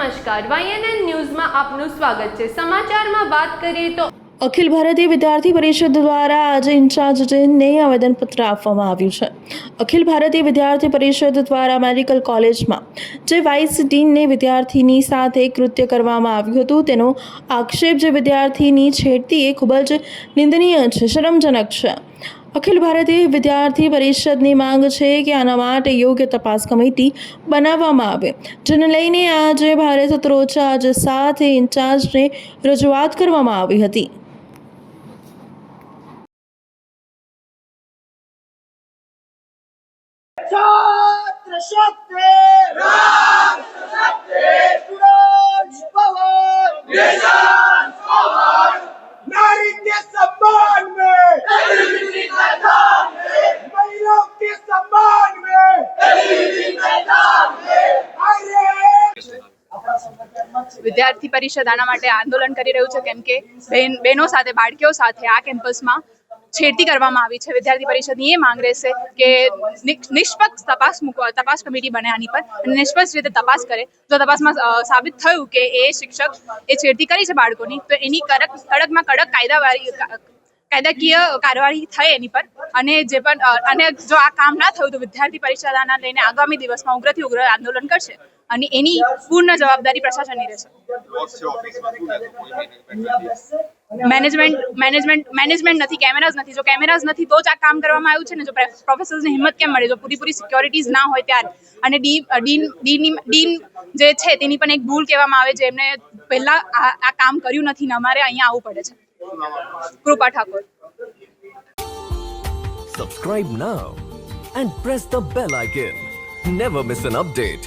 નમસ્કાર, YNN ન્યૂઝમાં આપનું સ્વાગત છે। સમાચારમાં વાત કરીએ તો અખિલ ભારતીય વિદ્યાર્થી પરિષદ દ્વારા આજે ઇન્ચાર્જ ડીનને આવેદનપત્ર આપવામાં આવ્યું છે। અખિલ ભારતીય વિદ્યાર્થી પરિષદ દ્વારા મેડિકલ કોલેજમાં જે વાઇસ ડીનને વિદ્યાર્થીની સાથે કૃત્ય કરવામાં આવ્યું હતું તેનો આક્ષેપ જે વિદ્યાર્થીની છેડતી એ ખૂબ જ નિંદનીય છે, શરમજનક છે। અખિલ ભારતીય વિદ્યાર્થી પરિષદની માંગ છે કે આના માટે યોગ્ય તપાસ કમિટી બનાવવામાં આવે, જેને લઈને આજે ભારે સૂત્રોચ્ચાર સાથે ઇન્ચાર્જને રજૂઆત કરવામાં આવી હતી। छात्र शक्ति राष्ट्र शक्ति स्टूडेंट्स पावर नेशन पावर नारी के सम्मान में एलजीबीटी मैदान में महिलाओं के सम्मान में एलजीबीटी मैदान में વિદ્યાર્થી પરિષદ આના માટે આંદોલન કરી રહ્યું છે કેમ કે બહેનો સાથે બાળકીઓ સાથે આ કેમ્પસમાં છેડતી કરવામાં આવી છે। વિદ્યાર્થી પરિષદની એ માંગ રહેશે કે નિષ્પક્ષ તપાસ કમિટી બને આની પર અને નિષ્પક્ષ રીતે તપાસ કરે। જો તપાસમાં સાબિત થયું કે એ શિક્ષક એ છેડતી કરી છે બાળકોની તો એની કડકમાં કડક કાયદાકીય કાર્યવાહી થાય એની પર। અને જે પણ અને જો આ કામ ના થયું તો વિદ્યાર્થી પરિષદ આના લઈને આગામી દિવસમાં ઉગ્રથી ઉગ્ર આંદોલન કરશે અને એની પૂર્ણ જવાબદારી પ્રશાસનની રહેશે। મેનેજમેન્ટ નથી, કેમેરાઝ નથી। જો કેમેરાઝ નથી તો જ આ કામ કરવામાં આવ્યું છે ને। જો પ્રોફેસર્સને હિંમત કેમ મળે જો પૂરી સિક્યોરિટીઝ ના હોય ત્યારે? અને ડીન જે છે તેની પણ એક ભૂલ કહેવામાં આવે છે, એમને પહેલા આ કામ કર્યું નથી ને અમારે અહીંયા આવવું પડે છે। કૃપા Thakor. Subscribe now and press the bell icon. Never miss an update.